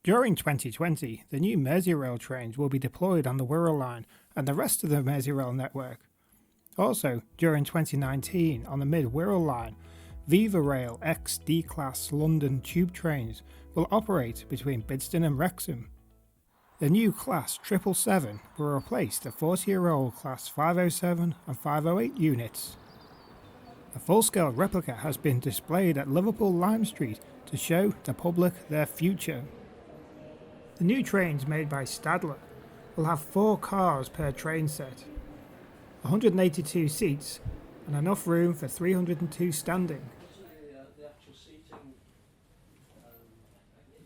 During 2020, the new Merseyrail trains will be deployed on the Wirral line and the rest of the Merseyrail network. Also, during 2019, on the Mid-Wirral line, Rail X D-Class London tube trains will operate between Bidston and Wrexham. The new Class 777 will replace the 40-year-old Class 507 and 508 units. A full-scale replica has been displayed at Liverpool Lime Street to show the public their future. The new trains made by Stadler will have 4 cars per train set, 182 seats and enough room for 302 standing. The actual seating seats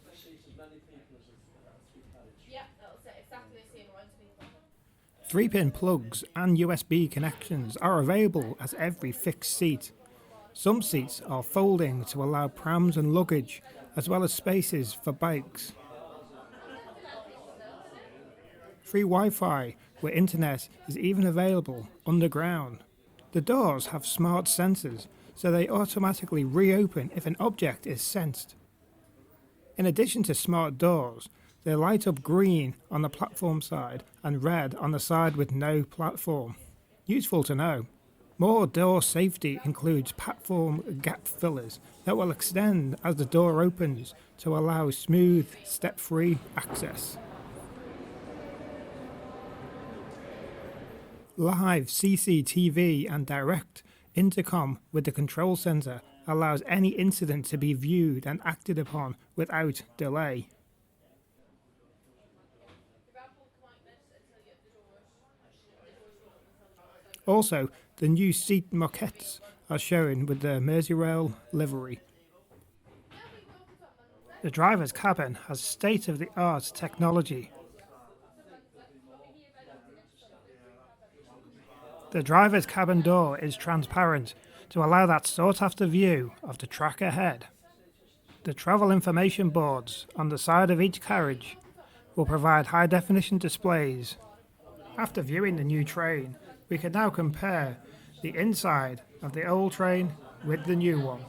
as many people as a 3-carriage. Yeah, that'll say exactly the same amount of people. 3-pin plugs and USB connections are available at every fixed seat. Some seats are folding to allow prams and luggage, as well as spaces for bikes. Free Wi-Fi, where internet is even available underground. The doors have smart sensors, so they automatically reopen if an object is sensed. In addition to smart doors, they light up green on the platform side and red on the side with no platform. Useful to know. More door safety includes platform gap fillers that will extend as the door opens to allow smooth, step-free access. Live CCTV and direct intercom with the control centre allows any incident to be viewed and acted upon without delay. Also, the new seat moquettes are shown with the Merseyrail livery. The driver's cabin has state-of-the-art technology. The driver's cabin door is transparent to allow that sought-after view of the track ahead. The travel information boards on the side of each carriage will provide high-definition displays. After viewing the new train, we can now compare the inside of the old train with the new one.